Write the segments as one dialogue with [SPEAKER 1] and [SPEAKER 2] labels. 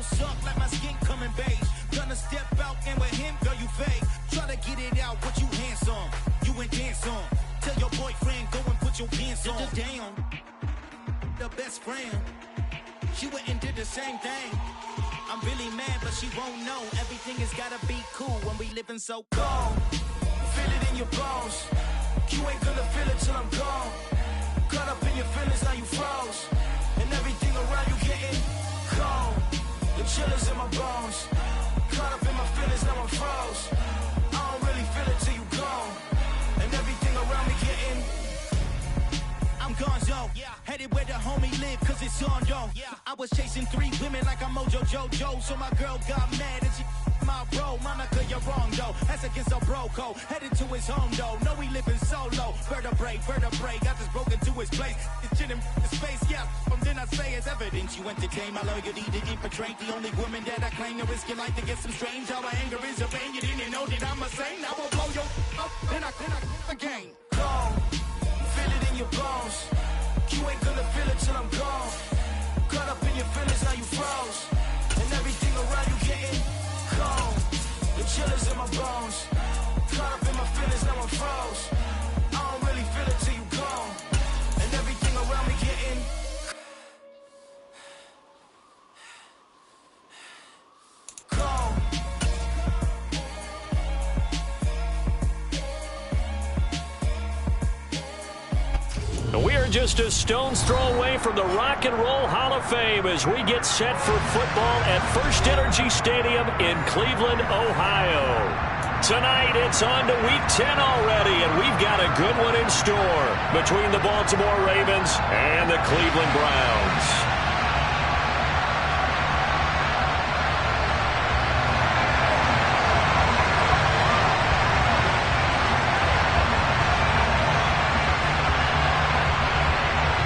[SPEAKER 1] still suck like my skin coming beige. Gonna step out and with him, girl, you fake. Try to get it out, what you handsome. You ain't dance on. Tell your boyfriend, go and put your pants on. Down, the best friend. She went and did the same thing. I'm really mad, but she won't know. Everything has gotta be cool when we living so cold. Feel it in your bones. You ain't gonna feel it till I'm gone. Caught up in your feelings, now you froze. And everything around you getting cold. The chillers in my bones. Caught up in my feelings, now I'm froze. I don't really feel it till you gone. And everything around me getting I'm gonzo, headed where the homie live, cause it's on though. I was chasing 3 women like I'm Mojo Jojo, so my girl got mad and she my bro. Monica, you're wrong though, that's against a bro code. Headed to his home though, know he living solo. Vertebrae, got this broken to his place. It's chin in the space, from then I say it's evidence. You entertain my loyalty to infiltrate the only woman that I claim to risk your life to get some strange. How my anger is a vein, you didn't know that I'm a saint. I will blow your up, then I again. Gone. Feel it in your bones. You ain't gonna feel it till I'm gone. Caught up in your feelings, now you froze. And everything around you getting cold. The chillers in my bones. Caught up in my feelings, now I'm froze. I don't really feel it till you gone. And everything around me getting cold.
[SPEAKER 2] We are just a stone's throw away from the Rock and Roll Hall of Fame as we get set for football at First Energy Stadium in Cleveland, Ohio. Tonight, it's on to Week 10 already, and we've got a good one in store between the Baltimore Ravens and the Cleveland Browns.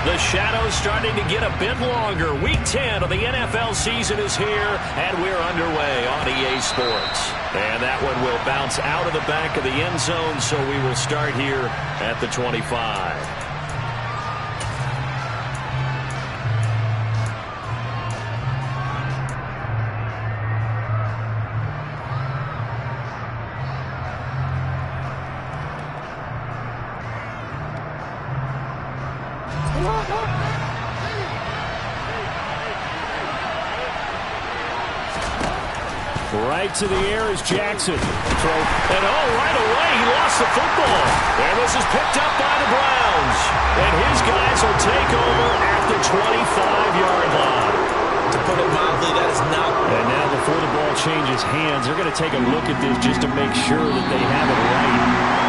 [SPEAKER 2] The shadow's starting to get a bit longer. Week 10 of the NFL season is here, and we're underway on EA Sports. And that one will bounce out of the back of the end zone, so we will start here at the 25. Right to the air is Jackson. And right away he lost the football. And this is picked up by the Browns. And his guys will take over at the 25-yard line.
[SPEAKER 3] To put it mildly, that is not.
[SPEAKER 2] And now before the ball changes hands, they're going to take a look at this just to make sure that they have it right.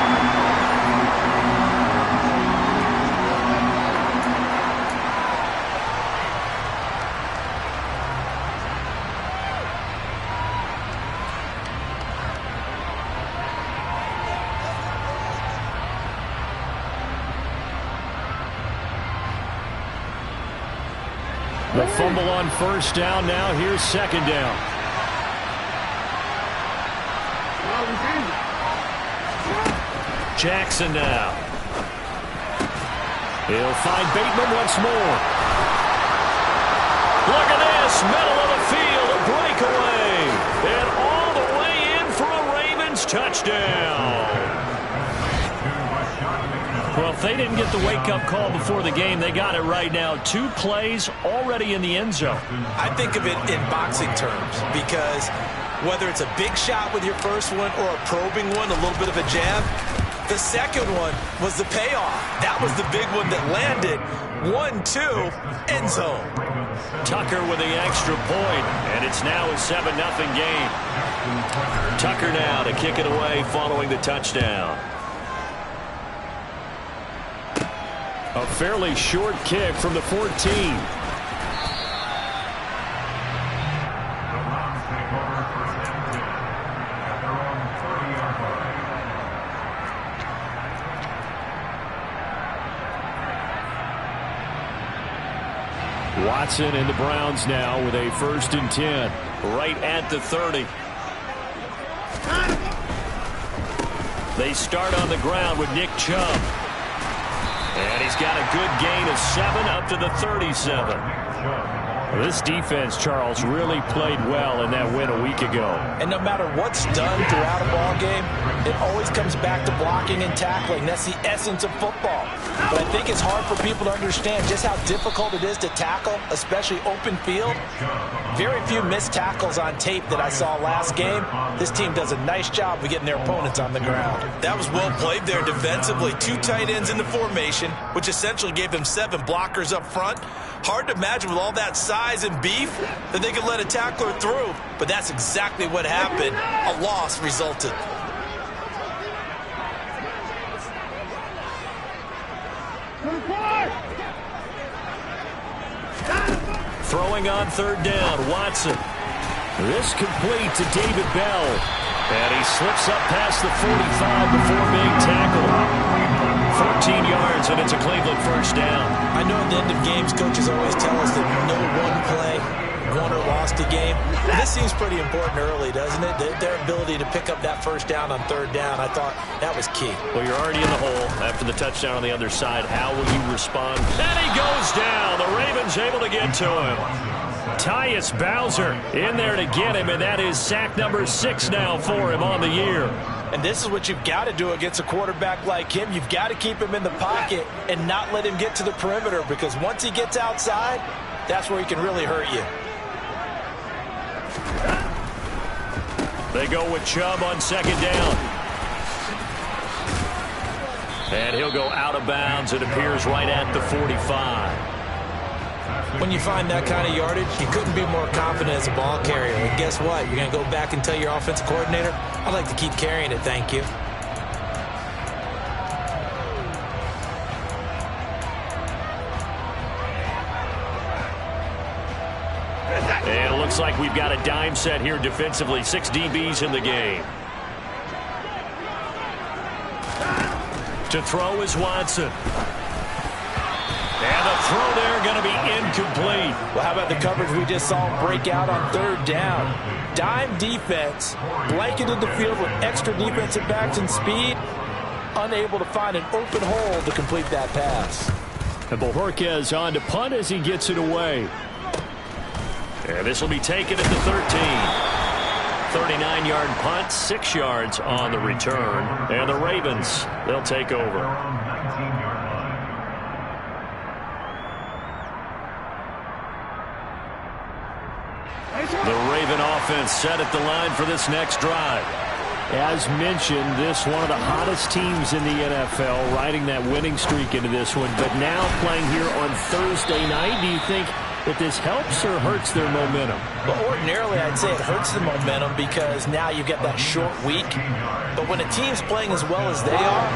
[SPEAKER 2] The fumble on first down. Now here's second down. Jackson now. He'll find Bateman once more. Look at this. Middle of the field. A breakaway. And all the way in for a Ravens touchdown. Well, if they didn't get the wake-up call before the game, they got it right now. 2 plays already in the end zone.
[SPEAKER 3] I think of it in boxing terms because whether it's a big shot with your first one or a probing one, a little bit of a jab, the second one was the payoff. That was the big one that landed. 1-2, end zone.
[SPEAKER 2] Tucker with the extra point, and it's now a 7-0 game. Tucker now to kick it away following the touchdown. A fairly short kick from the 14. Watson and the Browns now with a 1st and 10. Right at the 30. They start on the ground with Nick Chubb. And he's got a good gain of 7 up to the 37. This defense, Charles, really played well in that win a week ago.
[SPEAKER 3] And no matter what's done throughout a ball game, it always comes back to blocking and tackling. That's the essence of football. But I think it's hard for people to understand just how difficult it is to tackle, especially open field. Very few missed tackles on tape that I saw last game. This team does a nice job of getting their opponents on the ground. That was well played there defensively. 2 tight ends in the formation, which essentially gave them 7 blockers up front. Hard to imagine with all that size and beef that they could let a tackler through, but that's exactly what happened. A loss resulted.
[SPEAKER 2] Throwing on 3rd down, Watson. This complete to David Bell. And he slips up past the 45 before being tackled. 14 yards, and it's a Cleveland 1st down.
[SPEAKER 3] I know at the end of games, coaches always tell us that no one play won or lost a game. This seems pretty important early, doesn't it? Their ability to pick up that 1st down on 3rd down, I thought that was key.
[SPEAKER 2] Well, you're already in the hole after the touchdown on the other side. How will you respond? And he goes down. The Ravens able to get to him. Tyus Bowser in there to get him, and that is sack number 6 now for him on the year.
[SPEAKER 3] And this is what you've got to do against a quarterback like him. You've got to keep him in the pocket and not let him get to the perimeter, because once he gets outside, that's where he can really hurt you.
[SPEAKER 2] They go with Chubb on 2nd down. And he'll go out of bounds. It appears right at the 45.
[SPEAKER 3] When you find that kind of yardage, you couldn't be more confident as a ball carrier. And guess what? You're going to go back and tell your offensive coordinator, I'd like to keep carrying it, thank you.
[SPEAKER 2] And it looks like we've got a dime set here defensively. 6 DBs in the game. To throw is Watson. And the throw there going to be incomplete.
[SPEAKER 3] Well, how about the coverage we just saw him break out on 3rd down? Dime defense, blanketed the field with extra defensive backs and speed, unable to find an open hole to complete that pass.
[SPEAKER 2] And Bojorquez on to punt as he gets it away. And this will be taken at the 13. 39-yard punt, 6 yards on the return. And the Ravens, they'll take over. The Raven offense set at the line for this next drive. As mentioned, this one of the hottest teams in the NFL, riding that winning streak into this one. But now playing here on Thursday night, do you think that this helps or hurts their momentum?
[SPEAKER 3] Well, ordinarily, I'd say it hurts the momentum because now you get that short week. But when a team's playing as well as they are,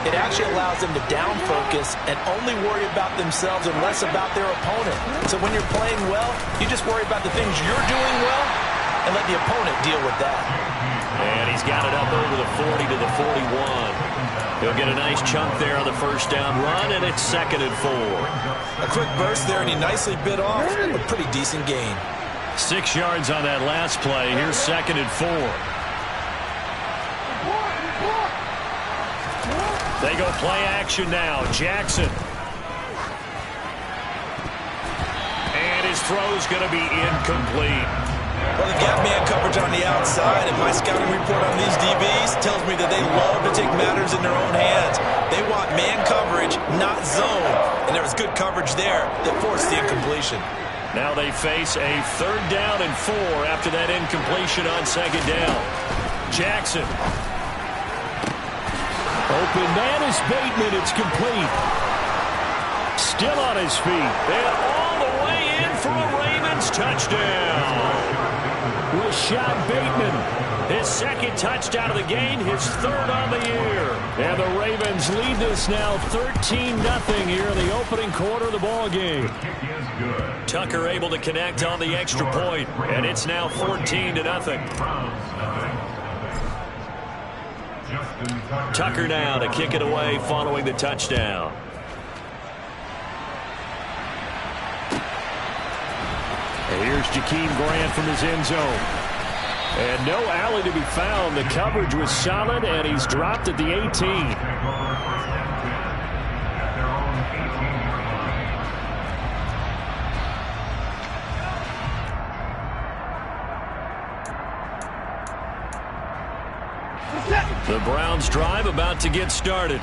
[SPEAKER 3] it actually allows them to down focus and only worry about themselves and less about their opponent. So when you're playing well, you just worry about the things you're doing well and let the opponent deal with that.
[SPEAKER 2] And he's got it up over the 40 to the 41. He'll get a nice chunk there on the 1st down run, and it's 2nd and 4.
[SPEAKER 3] A quick burst there, and he nicely bit off a pretty decent gain.
[SPEAKER 2] 6 yards on that last play. Here's 2nd and 4. They go play action now. Jackson. And his throw's going to be incomplete.
[SPEAKER 3] Well, they've got man coverage on the outside, and my scouting report on these DBs tells me that they love to take matters in their own hands. They want man coverage, not zone. And there was good coverage there that forced the incompletion.
[SPEAKER 2] Now they face a 3rd down and 4 after that incompletion on 2nd down. Jackson. Open man is Bateman. It's complete. Still on his feet. And all the way in for a Ravens touchdown. Rashad Bateman. His 2nd touchdown of the game. His 3rd on the year. And the Ravens lead this now 13-0 here in the opening quarter of the ball game. Tucker able to connect on the extra point. And it's now 14-0. Tucker now to kick it away following the touchdown. And here's Jakeem Grant from his end zone. And no alley to be found. The coverage was solid, and he's dropped at the 18. The Browns drive about to get started.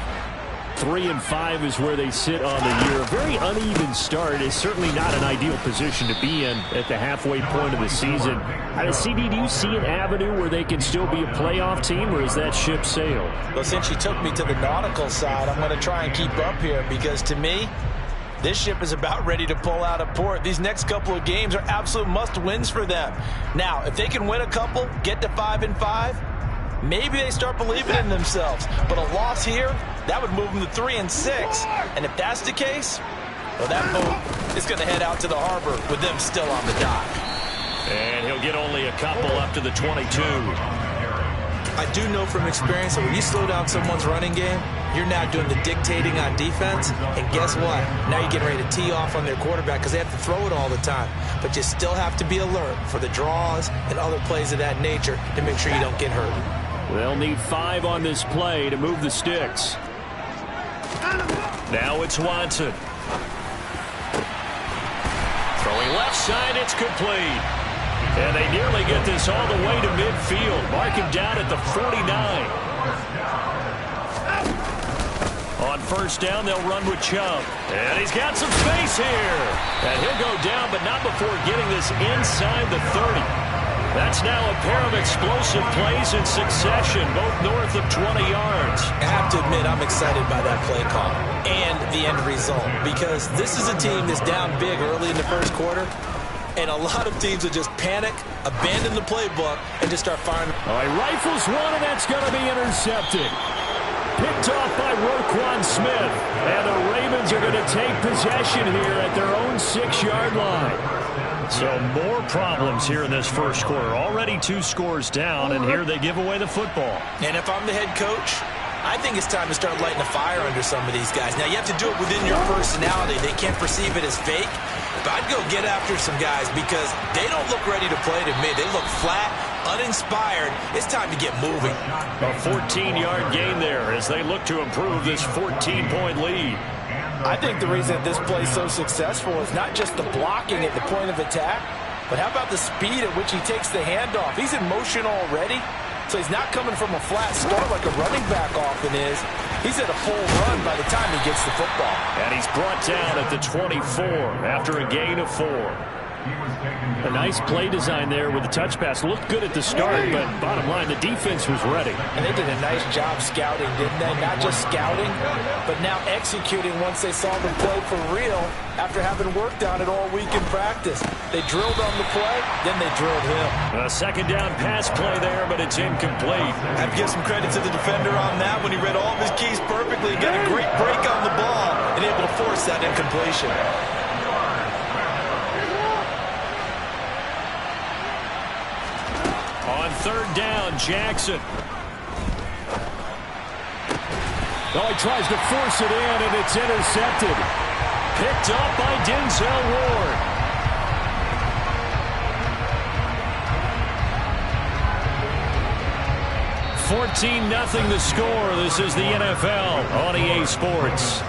[SPEAKER 2] 3-5 is where they sit on the year. A very uneven start is certainly not an ideal position to be in at the halfway point of the season. CD, do you see an avenue where they can still be a playoff team, or is that ship sailed?
[SPEAKER 3] Well, since you took me to the nautical side, I'm going to try and keep up here because to me, this ship is about ready to pull out of port. These next couple of games are absolute must-wins for them. Now, if they can win a couple, get to 5-5, maybe they start believing in themselves. But a loss here, that would move them to 3-6. And if that's the case, well, that boat is going to head out to the harbor with them still on the dock.
[SPEAKER 2] And he'll get only a couple up to the 22.
[SPEAKER 3] I do know from experience that when you slow down someone's running game, you're now doing the dictating on defense. And guess what? Now you're getting ready to tee off on their quarterback because they have to throw it all the time. But you still have to be alert for the draws and other plays of that nature to make sure you don't get hurt.
[SPEAKER 2] They'll need 5 on this play to move the sticks. Now it's Watson. Throwing left side, it's complete. And they nearly get this all the way to midfield. Mark him down at the 49. On first down, they'll run with Chubb. And he's got some space here. And he'll go down, but not before getting this inside the 30. That's now a pair of explosive plays in succession, both north of 20 yards. I have to admit, I'm excited by that play call and the end result because this is a team that's down big early in the first quarter. And a lot of teams will just panic, abandon the playbook, and just start firing. All right, rifles one, and that's going to be intercepted. Picked off by Roquan Smith. And the Ravens are going to take possession here at their own 6-yard line. So more problems here in this first quarter. Already 2 scores down, and here they give away the football.
[SPEAKER 3] And if I'm the head coach, I think it's time to start lighting a fire under some of these guys. Now, you have to do it within your personality. They can't perceive it as fake. But I'd go get after some guys because they don't look ready to play to me. They look flat, uninspired. It's time to get moving.
[SPEAKER 2] A 14-yard gain there as they look to improve this 14-point lead.
[SPEAKER 4] I think the reason this play is so successful is not just the blocking at the point of attack, but how about the speed at which he takes the handoff? He's in motion already, so he's not coming from a flat start like a running back often is. He's at a full run by the time he gets the football.
[SPEAKER 2] And he's brought down at the 24 after a gain of 4. A nice play design there with the touch pass. Looked good at the start, but bottom line, the defense was ready.
[SPEAKER 4] And they did a nice job scouting, didn't they? Not just scouting, but now executing once they saw them play for real after having worked on it all week in practice. They drilled on the play, then they drilled him.
[SPEAKER 2] A second down pass play there, but it's incomplete.
[SPEAKER 3] I have to give some credit to the defender on that when he read all of his keys perfectly and got a great break on the ball and able to force that incompletion.
[SPEAKER 2] On third down, Jackson. Oh, he tries to force it in, and it's intercepted. Picked up by Denzel Ward. 14-0 the score. This is the NFL on EA Sports.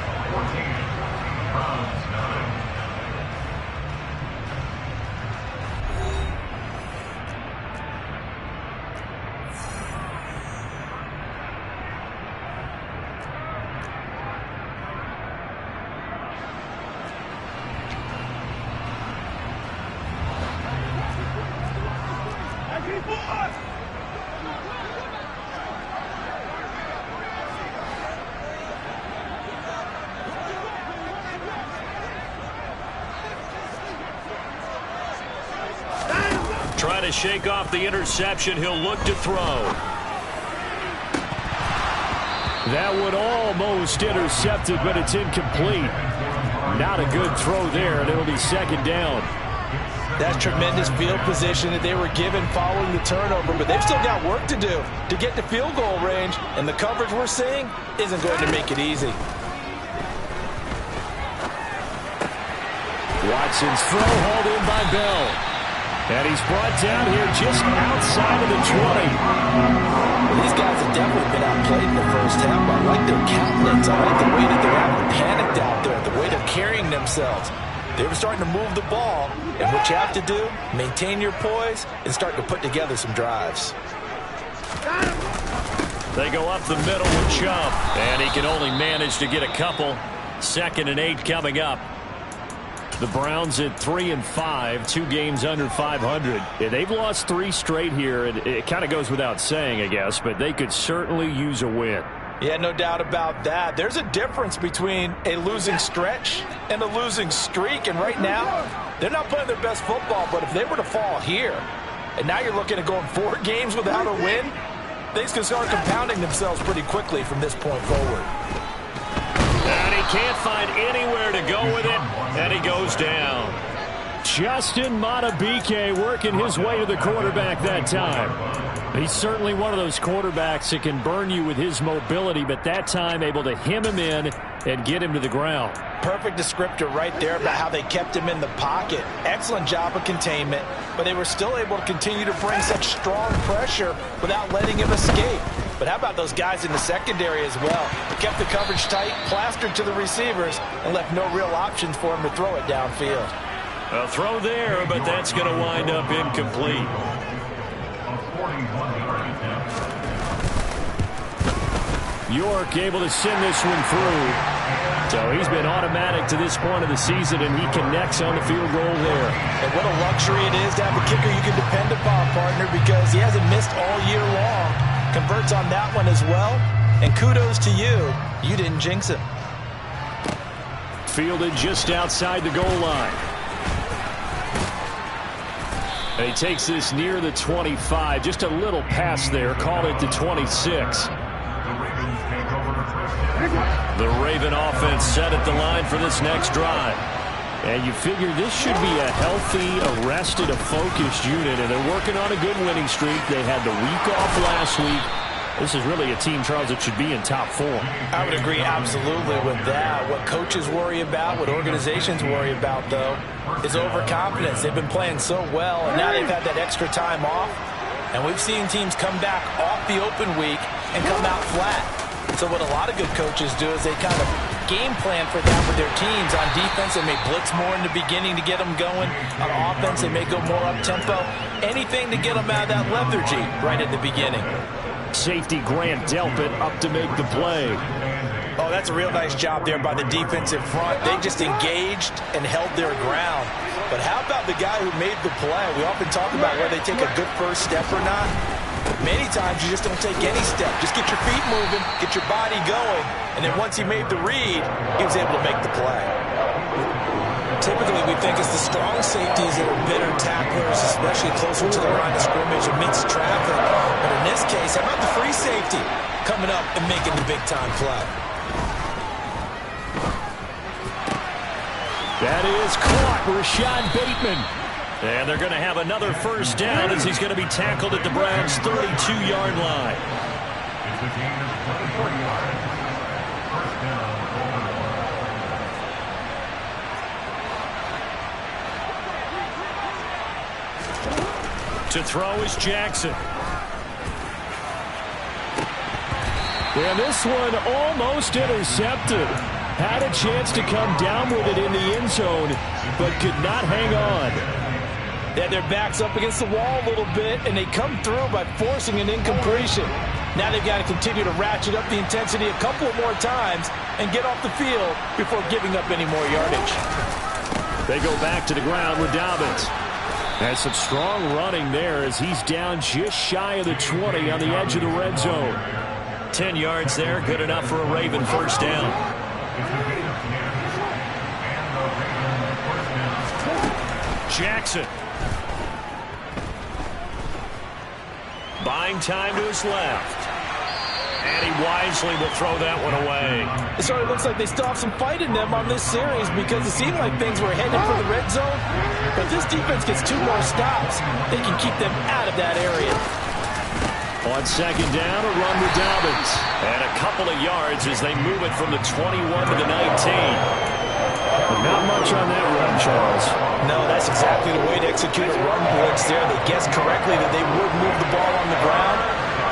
[SPEAKER 2] Trying to shake off the interception. He'll look to throw. That would almost intercepted, but it's incomplete. Not a good throw there, and it'll be second down.
[SPEAKER 4] That's tremendous field position that they were given following the turnover, but they've still got work to do to get to field goal range, and the coverage we're seeing isn't going to make it easy.
[SPEAKER 2] Watson's throw hauled in by Bell. And he's brought down here just outside of the 20.
[SPEAKER 4] Well, these guys have definitely been outplayed in the first half. I like their countenance. I like the way that they're having panicked out there, the way they're carrying themselves. They were starting to move the ball, and what you have to do, maintain your poise and start to put together some drives.
[SPEAKER 2] They go up the middle with Chubb, and he can only manage to get a couple. 2nd and 8 coming up. The Browns at 3-5, 2 games under 500. Yeah, they've lost 3 straight here. It kind of goes without saying, I guess, but they could certainly use a win.
[SPEAKER 4] Yeah, no doubt about that. There's a difference between a losing stretch and a losing streak, and right now, they're not playing their best football, but if they were to fall here, and now you're looking at going 4 games without a win, things can start compounding themselves pretty quickly from this point forward.
[SPEAKER 2] And he can't find anywhere to go with it, and he goes down. Justin Madubuike working his way to the quarterback that time. He's certainly one of those quarterbacks that can burn you with his mobility, but that time able to hem him in and get him to the ground.
[SPEAKER 4] Perfect descriptor right there about how they kept him in the pocket. Excellent job of containment, but they were still able to continue to bring such strong pressure without letting him escape. But how about those guys in the secondary as well? Kept the coverage tight, plastered to the receivers, and left no real options for him to throw it downfield.
[SPEAKER 2] A throw there, but that's going to wind up incomplete. York able to send this one through. So he's been automatic to this point of the season, and he connects on the field goal there.
[SPEAKER 4] And what a luxury it is to have a kicker you can depend upon, partner, because he hasn't missed all year long. Converts on that one as well. And kudos to you. You didn't jinx him.
[SPEAKER 2] Fielded just outside the goal line. And he takes this near the 25. Just a little pass there. Called it the 26. The Raven offense set at the line for this next drive. And you figure this should be a healthy, arrested, a focused unit. And they're working on a good winning streak. They had the week off last week. This is really a team, Charles, that should be in top 4.
[SPEAKER 4] I would agree absolutely with that. What coaches worry about, what organizations worry about, though, is overconfidence. They've been playing so well, and now they've had that extra time off. And we've seen teams come back off the open week and come out flat. So what a lot of good coaches do is they kind of game plan for that with their teams. On defense, they may blitz more in the beginning to get them going. On offense, they may go more up-tempo. Anything to get them out of that lethargy right at the beginning.
[SPEAKER 2] Safety Grant Delpit up to make the play.
[SPEAKER 4] Oh, that's a real nice job there by the defensive front. They just engaged and held their ground. But how about the guy who made the play? We often talk about whether they take a good first step or not. Many times you just don't take any step. Just get your feet moving, get your body going, and then once he made the read, he was able to make the play. Typically, we think it's the strong safeties that are better tacklers, especially closer to the line of scrimmage amidst traffic. But in this case, how about the free safety coming up and making the big-time play?
[SPEAKER 2] That is caught, Rashad Bateman. And they're going to have another first down as he's going to be tackled at the Browns' 32-yard line. To throw is Jackson. And this one almost intercepted. Had a chance to come down with it in the end zone, but could not hang on.
[SPEAKER 4] They had their backs up against the wall a little bit, and they come through by forcing an incompletion. Now they've got to continue to ratchet up the intensity a couple more times and get off the field before giving up any more yardage.
[SPEAKER 2] They go back to the ground with Dobbins. Has some strong running there as he's down just shy of the 20 on the edge of the red zone. 10 yards there, good enough for a Raven first down. Jackson. Buying time to his left. And he wisely will throw that one away.
[SPEAKER 4] It sort of looks like they still have some fight in them on this series because it seemed like things were headed for the red zone. But if this defense gets 2 more stops, they can keep them out of that area.
[SPEAKER 2] On second down, a run with Dobbins. And a couple of yards as they move it from the 21 to the 19. Not much on that run, Charles.
[SPEAKER 4] No, that's exactly the way to execute a run blitz there. They guessed correctly that they would move the ball on the ground,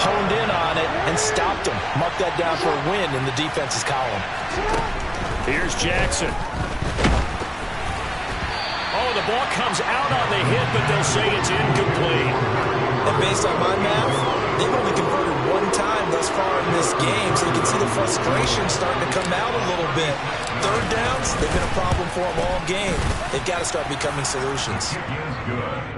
[SPEAKER 4] honed in on it, and stopped them. Mark that down for a win in the defense's column.
[SPEAKER 2] Here's Jackson. Oh, the ball comes out on the hit, but they'll say it's incomplete.
[SPEAKER 4] And based on my math, they've only converted 1 time
[SPEAKER 3] them thus far in this game, so you can see the frustration starting to come out a little bit. Third downs, they've been a problem for them all game. They've got to start becoming solutions.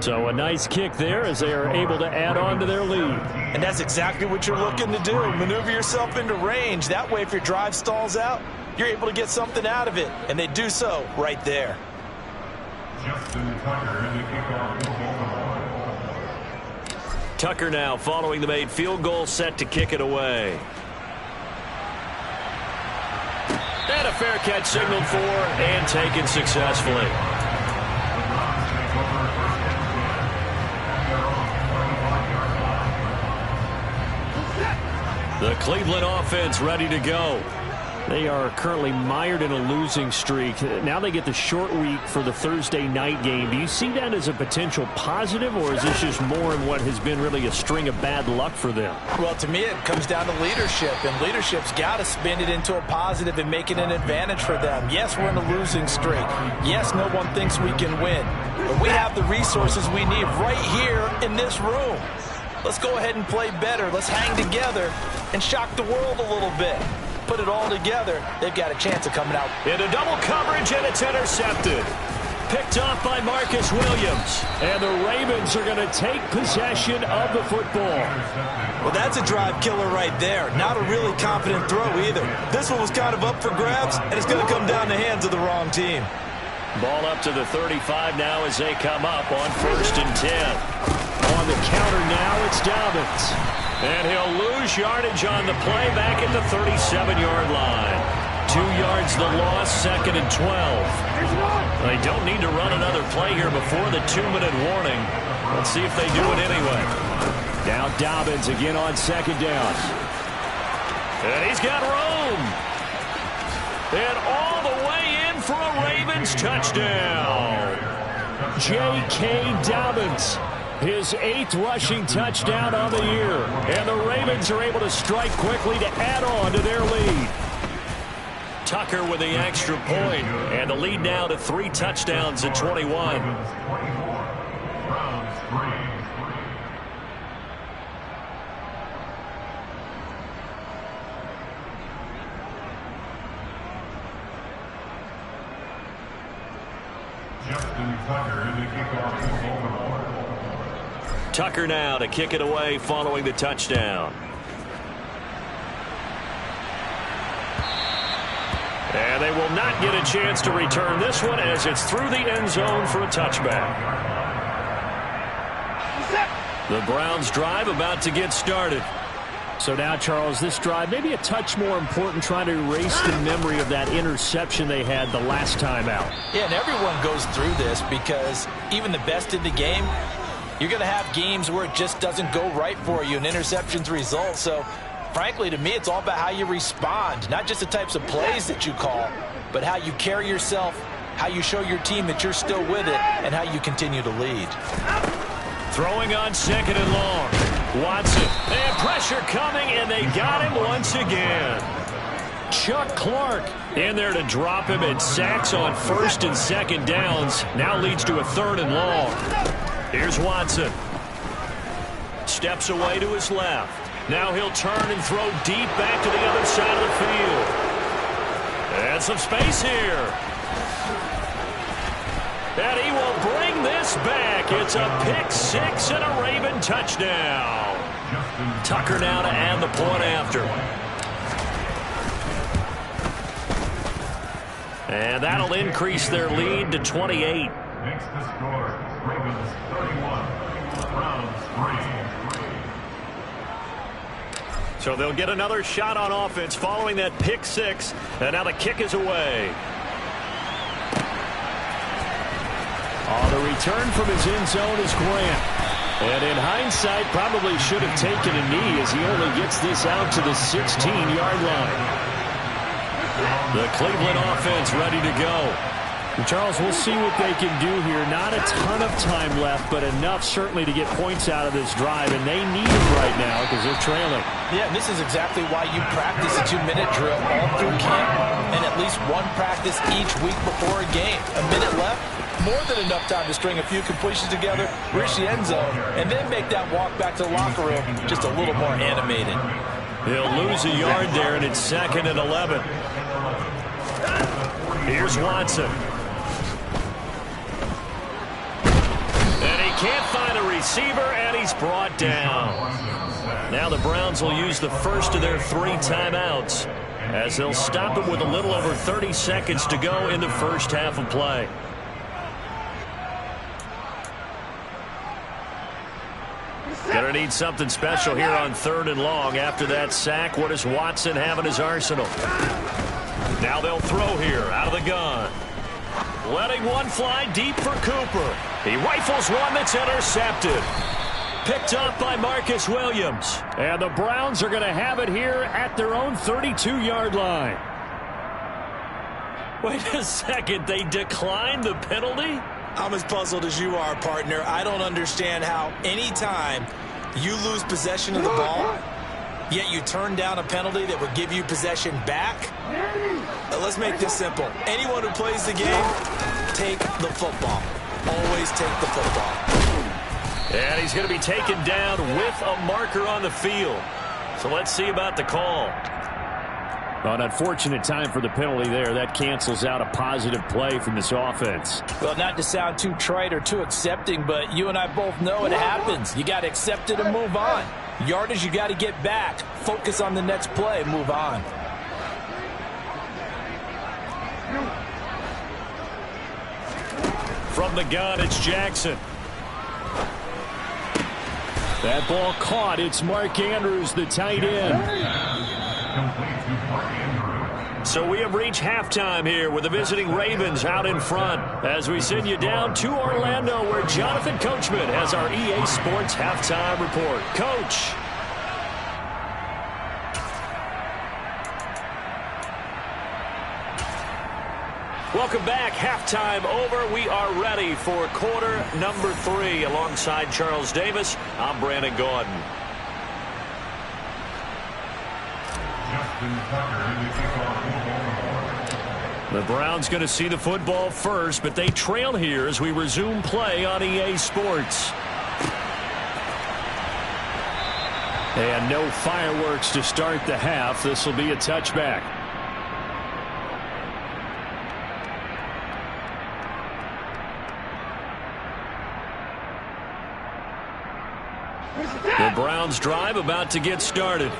[SPEAKER 2] So a nice kick there as they are able to add on to their lead.
[SPEAKER 3] And that's exactly what you're looking to do. Maneuver yourself into range. That way, if your drive stalls out, you're able to get something out of it. And they do so right there.
[SPEAKER 2] Tucker now following the made field goal, set to kick it away. And a fair catch signaled for and taken successfully. The Cleveland offense ready to go. They are currently mired in a losing streak. Now they get the short week for the Thursday night game. Do you see that as a potential positive, or is this just more in what has been really a string of bad luck for them?
[SPEAKER 4] Well, to me, it comes down to leadership, and leadership's got to spin it into a positive and make it an advantage for them. Yes, we're in a losing streak. Yes, no one thinks we can win. But we have the resources we need right here in this room. Let's go ahead and play better. Let's hang together and shock the world a little bit. Put it all together, they've got a chance of coming out.
[SPEAKER 2] Into double coverage, and it's intercepted. Picked off by Marcus Williams. And the Ravens are going to take possession of the football.
[SPEAKER 3] Well, that's a drive killer right there. Not a really confident throw either. This one was kind of up for grabs, and it's going to come down the hands of the wrong team.
[SPEAKER 2] Ball up to the 35 now as they come up on 1st and 10. On the counter now, it's Dobbins. And he'll lose yardage on the play back at the 37-yard line. 2 yards the loss, 2nd and 12. They don't need to run another play here before the 2-minute warning. Let's see if they do it anyway. Now Dobbins again on 2nd down. And he's got room. And all the way in for a Ravens touchdown. J.K. Dobbins. His 8th rushing touchdown on the year. And the Ravens are able to strike quickly to add on to their lead. Tucker with the extra point. And the lead now to 3 touchdowns at 21. Tucker now to kick it away following the touchdown. And they will not get a chance to return this one as it's through the end zone for a touchback. The Browns drive about to get started. So now, Charles, this drive maybe a touch more important, trying to erase the memory of that interception they had the last time out.
[SPEAKER 4] Yeah, and everyone goes through this because even the best in the game, you're going to have games where it just doesn't go right for you and interceptions result. So, frankly, to me, it's all about how you respond, not just the types of plays that you call, but how you carry yourself, how you show your team that you're still with it, and how you continue to lead.
[SPEAKER 2] Throwing on 2nd and long. Watson. And pressure coming, and they got him once again. Chuck Clark in there to drop him, and sacks on 1st and 2nd downs. Now leads to a 3rd and long. Here's Watson. Steps away to his left. Now he'll turn and throw deep back to the other side of the field. And some space here. And he will bring this back. It's a pick 6 and a Raven touchdown. Tucker now to add the point after. And that'll increase their lead to 28.
[SPEAKER 5] Makes the score Ravens 31, Browns 3.
[SPEAKER 2] So they'll get another shot on offense following that pick 6. And now the kick is away. The return from his end zone is Grant. And in hindsight, probably should have taken a knee as he only gets this out to the 16-yard line. The Cleveland offense ready to go.
[SPEAKER 6] Charles, we'll see what they can do here. Not a ton of time left, but enough certainly to get points out of this drive, and they need it right now because they're trailing.
[SPEAKER 4] Yeah, and this is exactly why you practice a 2-minute drill all through camp and at least one practice each week before a game. A minute left, more than enough time to string a few completions together, reach the end zone, and then make that walk back to the locker room just a little more animated.
[SPEAKER 2] He'll lose a yard there, and it's 2nd and 11. Here's Watson. And he can't find a receiver, and he's brought down. Now the Browns will use the first of their 3 timeouts as they'll stop it with a little over 30 seconds to go in the first half of play. Gonna need something special here on 3rd and long. After that sack, what does Watson have in his arsenal? Now they'll throw here out of the gun. Letting one fly deep for Cooper. He rifles one that's intercepted. Picked up by Marcus Williams.
[SPEAKER 6] And the Browns are going to have it here at their own 32-yard line.
[SPEAKER 2] Wait a second. They declined the penalty?
[SPEAKER 3] I'm as puzzled as you are, partner. I don't understand how any time you lose possession of the ball, yet you turn down a penalty that would give you possession back. Let's make this simple. Anyone who plays the game, take the football. Always take the football.
[SPEAKER 2] And he's going to be taken down with a marker on the field. So let's see about the call.
[SPEAKER 6] An unfortunate time for the penalty there. That cancels out a positive play from this offense.
[SPEAKER 4] Well, not to sound too trite or too accepting, but you and I both know it happens. You got to accept it and move on. Yardage, you got to get back. Focus on the next play and move on.
[SPEAKER 2] From the gun, it's Jackson.
[SPEAKER 6] That ball caught. It's Mark Andrews, the tight end.
[SPEAKER 2] So we have reached halftime here with the visiting Ravens out in front as we send you down to Orlando where Jonathan Coachman has our EA Sports halftime report. Coach. Welcome back. Halftime over. We are ready for quarter number 3 alongside Charles Davis. I'm Brandon Gaudin. The Browns going to see the football first, but they trail here as we resume play on EA Sports.
[SPEAKER 6] And no fireworks to start the half. This will be a touchback.
[SPEAKER 2] The Browns drive about to get started.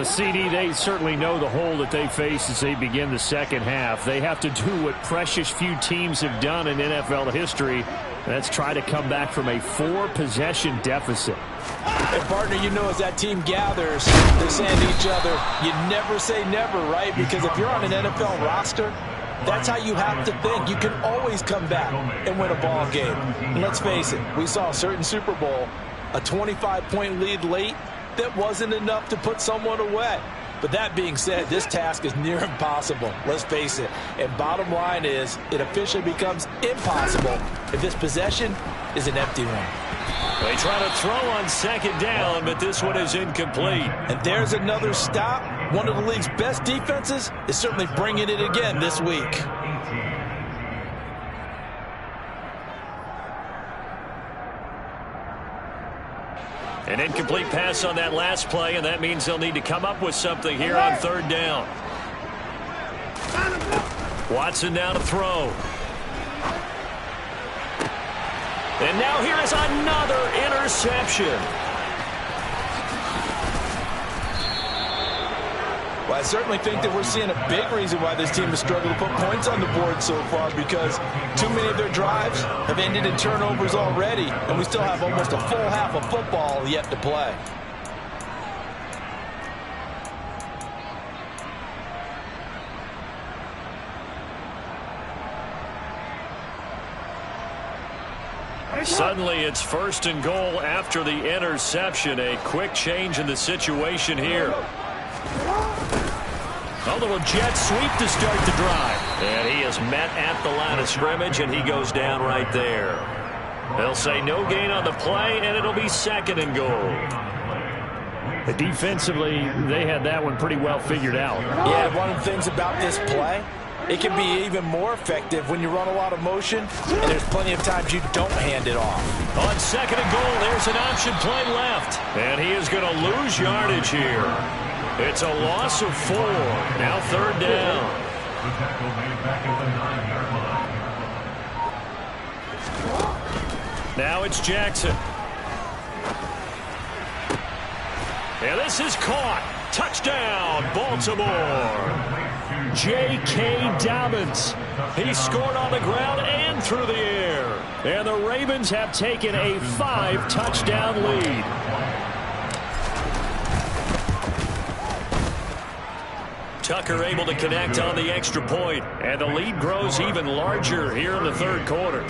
[SPEAKER 6] CD, they certainly know the hole that they face as they begin the second half. They have to do what precious few teams have done in NFL history. That's try to come back from a 4-possession deficit.
[SPEAKER 4] And partner, you know, as that team gathers, they're saying to each other, you never say never, right? Because if you're on an NFL roster, that's how you have to think. You can always come back and win a ball game. And let's face it, we saw a certain Super Bowl, a 25-point lead late, that wasn't enough to put someone away. But that being said, this task is near impossible. Let's face it. And bottom line is, it officially becomes impossible if this possession is an empty one.
[SPEAKER 2] They try to throw on second down, but this one is incomplete.
[SPEAKER 4] And there's another stop. One of the league's best defenses is certainly bringing it again this week.
[SPEAKER 2] An incomplete pass on that last play, and that means they'll need to come up with something here on third down. Watson now to throw. And now here is another interception.
[SPEAKER 4] Well, I certainly think that we're seeing a big reason why this team has struggled to put points on the board so far, because too many of their drives have ended in turnovers already, and we still have almost a full half of football yet to play.
[SPEAKER 2] Suddenly it's 1st and goal after the interception. A quick change in the situation here. A little jet sweep to start the drive. And he is met at the line of scrimmage, and he goes down right there. They'll say no gain on the play, and it'll be 2nd and goal.
[SPEAKER 6] Defensively, they had that one pretty well figured out.
[SPEAKER 4] Yeah, one of the things about this play, it can be even more effective when you run a lot of motion, and there's plenty of times you don't hand it off.
[SPEAKER 2] On 2nd and goal, there's an option play left. And he is going to lose yardage here. It's a loss of 4. Now 3rd down.
[SPEAKER 5] The tackle made back at the 9-yard line.
[SPEAKER 2] Now it's Jackson. And this is caught. Touchdown, Baltimore. J.K. Dobbins. He scored on the ground and through the air. And the Ravens have taken a 5-touchdown lead. Tucker able to connect on the extra point, and the lead grows even larger here in the 3rd quarter.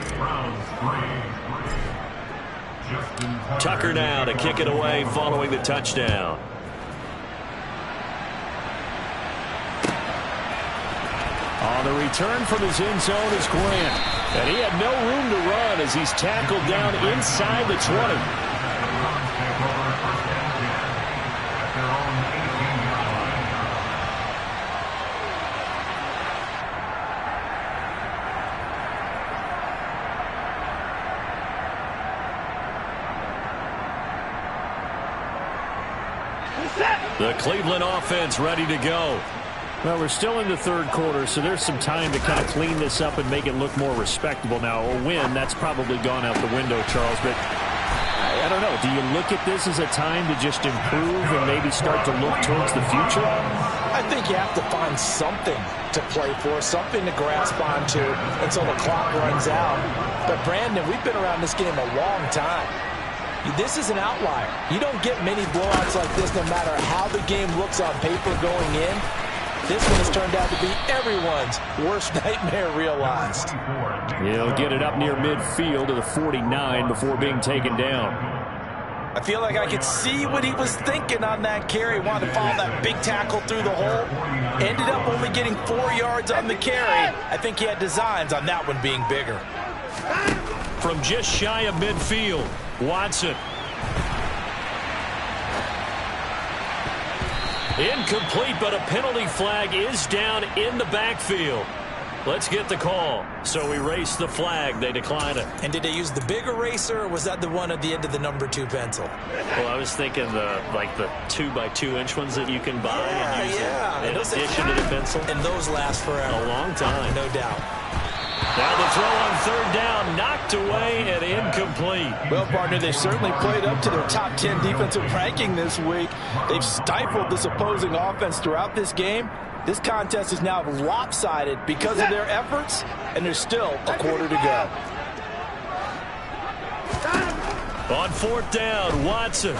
[SPEAKER 2] Tucker now to kick it away following the touchdown. On the return from his end zone is Grant. And he had no room to run as he's tackled down inside the 20. The Cleveland offense ready to go.
[SPEAKER 6] Well, we're still in the 3rd quarter, so there's some time to kind of clean this up and make it look more respectable. Now, a win, that's probably gone out the window, Charles, but I don't know. Do you look at this as a time to just improve and maybe start to look towards the future?
[SPEAKER 4] I think you have to find something to play for, something to grasp onto until the clock runs out. But, Brandon, we've been around this game a long time. This is an outlier. You don't get many blowouts like this no matter how the game looks on paper going in. This one has turned out to be everyone's worst nightmare realized.
[SPEAKER 6] He'll get it up near midfield to the 49 before being taken down.
[SPEAKER 4] I feel like I could see what he was thinking on that carry. Wanted to follow that big tackle through the hole. Ended up only getting 4 yards on the carry. I think he had designs on that one being bigger.
[SPEAKER 2] From just shy of midfield, Watson. Incomplete, but a penalty flag is down in the backfield. Let's get the call. So we race the flag. They decline it.
[SPEAKER 4] And did they use the big eraser, or was that the one at the end of the number 2 pencil?
[SPEAKER 2] Well, I was thinking the 2x2-inch ones that you can buy and use in addition to the pencil.
[SPEAKER 4] And those last forever.
[SPEAKER 2] A long time.
[SPEAKER 4] No doubt.
[SPEAKER 2] Now the throw on 3rd down, knocked away and incomplete.
[SPEAKER 4] Well, partner, they've certainly played up to their top 10 defensive ranking this week. They've stifled this opposing offense throughout this game. This contest is now lopsided because of their efforts, and there's still a quarter to go.
[SPEAKER 2] On 4th down, Watson.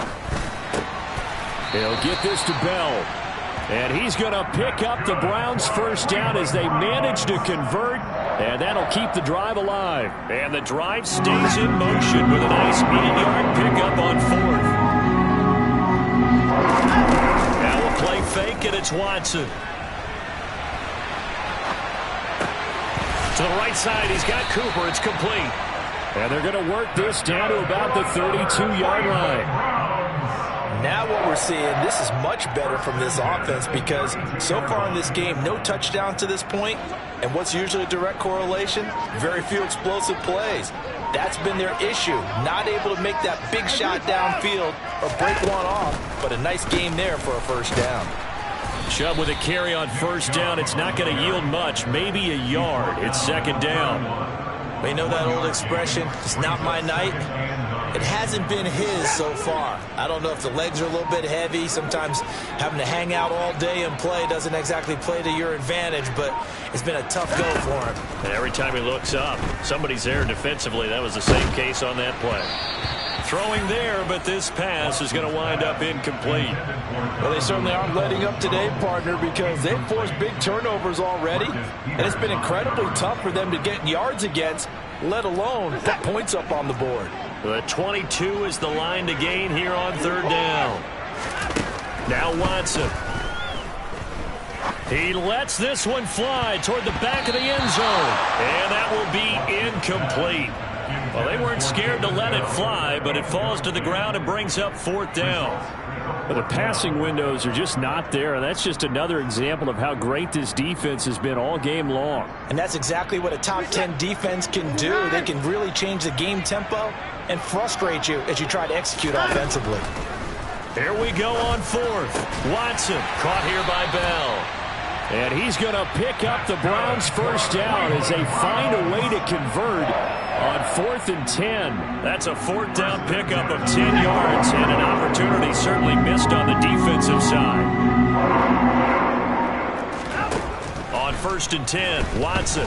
[SPEAKER 6] He'll get this to Bell. And he's going to pick up the Browns' 1st down as they manage to convert. And that'll keep the drive alive. And the drive stays in motion with a nice 8-yard pickup on 4th. Now a play fake, and it's Watson. To the right side, he's got Cooper. It's complete. And they're going to work this down to about the 32-yard line.
[SPEAKER 4] Now what we're seeing, this is much better from this offense because so far in this game, no touchdown to this point. And what's usually a direct correlation? Very few explosive plays. That's been their issue. Not able to make that big shot downfield or break one off. But a nice game there for a 1st down.
[SPEAKER 2] Chubb with a carry on 1st down. It's not going to yield much, maybe a yard. It's 2nd down.
[SPEAKER 4] We know that old expression, it's not my night. It hasn't been his so far. I don't know if the legs are a little bit heavy. Sometimes having to hang out all day and play doesn't exactly play to your advantage, but it's been a tough go for him.
[SPEAKER 2] And every time he looks up, somebody's there defensively. That was the same case on that play. Throwing there, but this pass is going to wind up incomplete.
[SPEAKER 4] Well, they certainly aren't letting up today, partner, because they've forced big turnovers already, and it's been incredibly tough for them to get yards against, let alone put points up on the board.
[SPEAKER 2] The 22 is the line to gain here on 3rd down. Now Watson. He lets this one fly toward the back of the end zone, and that will be incomplete. Well, they weren't scared to let it fly, but it falls to the ground and brings up 4th down.
[SPEAKER 6] Well, the passing windows are just not there. That's just another example of how great this defense has been all game long.
[SPEAKER 4] And that's exactly what a top 10 defense can do. They can really change the game tempo and frustrate you as you try to execute offensively.
[SPEAKER 2] Here we go on fourth. Watson caught here by Bell. And he's going to pick up the Browns' first down as they find a way to convert on 4th and 10. That's a 4th down pickup of 10 yards and an opportunity certainly missed on the defensive side. On 1st and 10, Watson.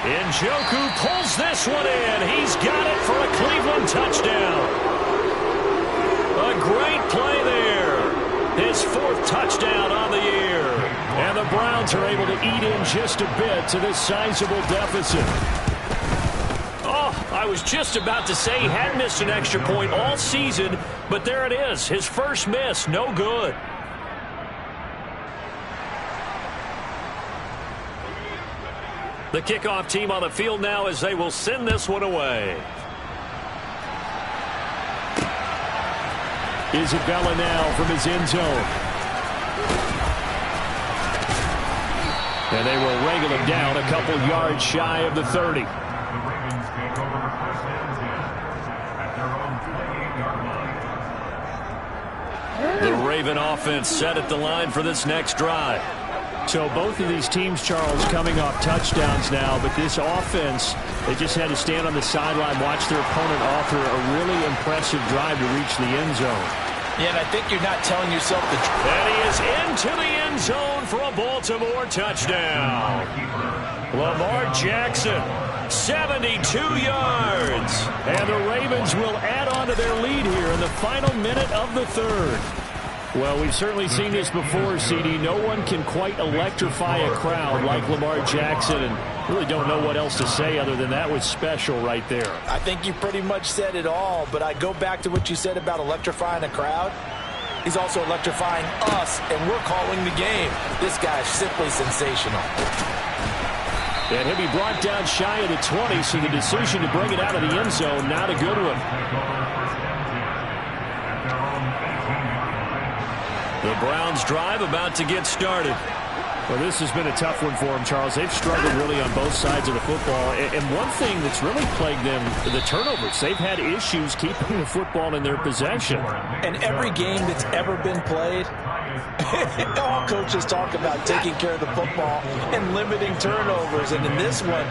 [SPEAKER 2] Njoku pulls this one in. He's got it for a Cleveland touchdown. A great play there. His 4th touchdown on the year. And the Browns are able to eat in just a bit to this sizable deficit. Oh, I was just about to say he hadn't missed an extra point all season, but there it is. His first miss, no good. The kickoff team on the field now as they will send this one away. Isabella now from his end zone. And they will wrangle him down a couple yards shy of the 30.
[SPEAKER 5] The Ravens take over first and 10 at their own 28-yard line.
[SPEAKER 2] The Raven offense set at the line for this next drive.
[SPEAKER 6] So both of these teams, Charles, coming off touchdowns now, but this offense, they just had to stand on the sideline, watch their opponent offer a really impressive drive to reach the end zone.
[SPEAKER 4] Yeah, and I think you're not telling yourself the truth.
[SPEAKER 2] And he is into the end zone for a Baltimore touchdown. Lamar Jackson, 72 yards.
[SPEAKER 6] And the Ravens will add on to their lead here in the final minute of the 3rd. Well, we've certainly seen this before, CD. No one can quite electrify a crowd like Lamar Jackson, and really don't know what else to say other than that was special right there.
[SPEAKER 4] I think you pretty much said it all, but I go back to what you said about electrifying a crowd. He's also electrifying us, and we're calling the game. This guy's simply sensational.
[SPEAKER 6] And he'll be brought down shy of the 20, so the decision to bring it out of the end zone, not a good one.
[SPEAKER 2] The Browns drive about to get started.
[SPEAKER 6] Well, this has been a tough one for them, Charles. They've struggled really on both sides of the football. And one thing that's really plagued them, the turnovers. They've had issues keeping the football in their possession.
[SPEAKER 4] And every game that's ever been played, all coaches talk about taking care of the football and limiting turnovers. And in this one,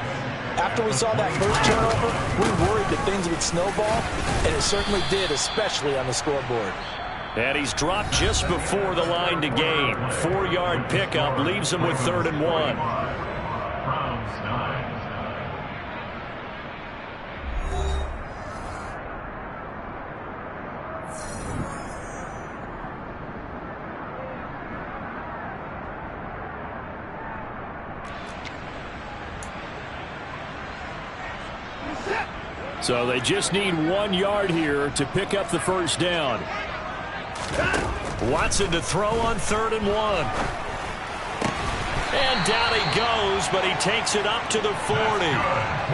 [SPEAKER 4] after we saw that first turnover, we worried that things would snowball, and it certainly did, especially on the scoreboard.
[SPEAKER 2] And he's dropped just before the line to gain. 4-yard pickup leaves him with 3rd and 1.
[SPEAKER 6] So they just need 1 yard here to pick up the first down.
[SPEAKER 2] Watson to throw on 3rd and 1. And down he goes, but he takes it up to the 40.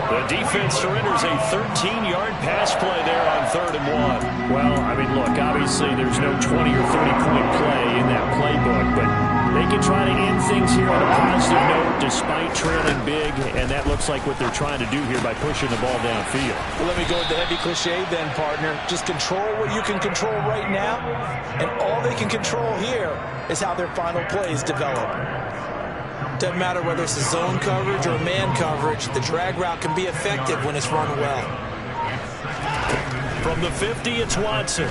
[SPEAKER 2] The defense surrenders a 13-yard pass play there on 3rd and 1.
[SPEAKER 6] Well, I mean, look, obviously there's no 20 or 30-point play in that playbook, but they can try to end things here on a positive note despite trailing big, and that looks like what they're trying to do here by pushing the ball downfield.
[SPEAKER 4] Well, let me go with the heavy cliche then, partner. Just control what you can control right now, and all they can control here is how their final plays develop. Doesn't matter whether it's a zone coverage or man coverage, the drag route can be effective when it's run well.
[SPEAKER 2] From the 50, it's Watson.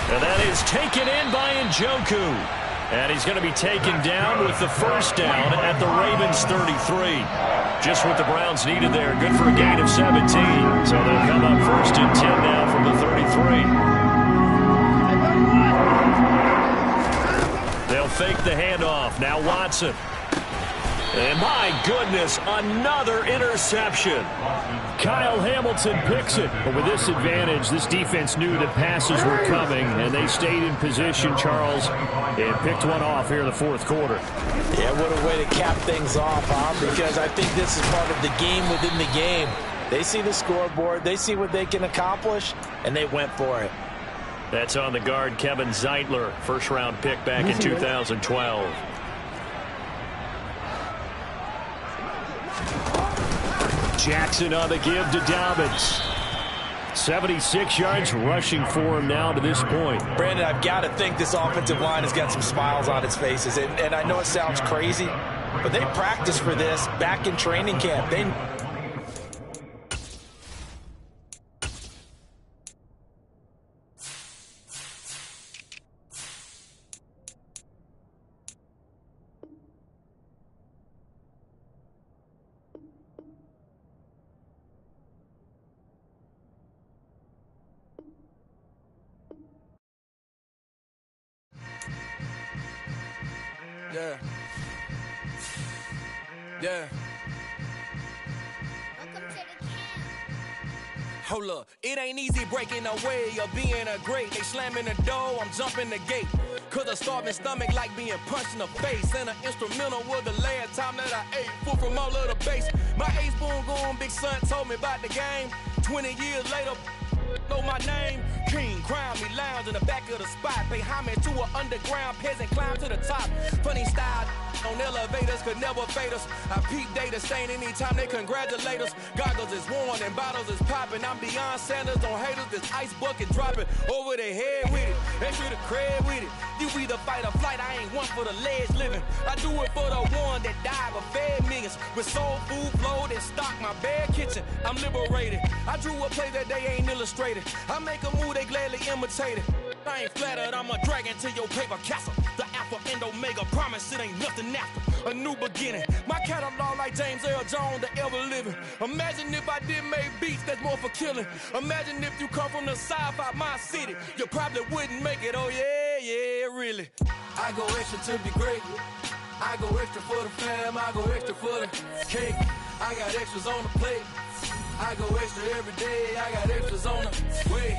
[SPEAKER 2] And that is taken in by Njoku. And he's going to be taken down with the first down at the Ravens 33. Just what the Browns needed there. Good for a gain of 17. So they'll come up 1st and 10 now from the 33. They'll fake the handoff. Now Watson. And my goodness, another interception.
[SPEAKER 6] Kyle Hamilton picks it. But with this advantage, this defense knew that passes were coming, and they stayed in position, Charles, and picked one off here in the 4th quarter.
[SPEAKER 4] Yeah, what a way to cap things off, huh? Because I think this is part of the game within the game. They see the scoreboard, they see what they can accomplish, and they went for it.
[SPEAKER 2] That's on the guard, Kevin Zeitler, first-round pick back in 2012. Jackson on the give to Dobbins.
[SPEAKER 6] 76 yards rushing for him now to this point.
[SPEAKER 4] Brandon, I've got to think this offensive line has got some smiles on its faces. And I know it sounds crazy, but they practiced for this back in training camp.
[SPEAKER 7] Yeah. Yeah. Hold up, it ain't easy breaking away or being a great. They slamming the door, I'm jumping the gate. Cause a starving stomach like being punched in the face. And an instrumental was the last time that I ate food from all of the base. My ace spoon going, big son told me about the game. 20 years later, know my name. King, crown me, lounge in the back of the spot. Pay homage to an underground peasant, climb to the top. Funny style on elevators could never fade us. I peep data stain anytime they congratulate us. Goggles is worn and bottles is popping. I'm beyond Sanders on haters, this ice bucket dropping over their head with it. Extra the cred with it. You either fight or flight, I ain't one for the ledge living. I do it for the one that died but fed millions. With soul food flowed and stocked my bare kitchen. I'm liberated. I drew a play that they ain't illustrated. I make a move, they gladly imitate it. I ain't flattered, I'm a dragon to your paper castle. The Alpha and Omega, promise it ain't nothing after. A new beginning. My catalog like James Earl Jones, the ever living. Imagine if I did make beats that's more for killing. Imagine if you come from the south out my city. You probably wouldn't make it, oh yeah, really. I go extra to be great. I go extra for the fam, I go extra for the cake. I got extras on the plate. I go extra every day, I got extras on the way.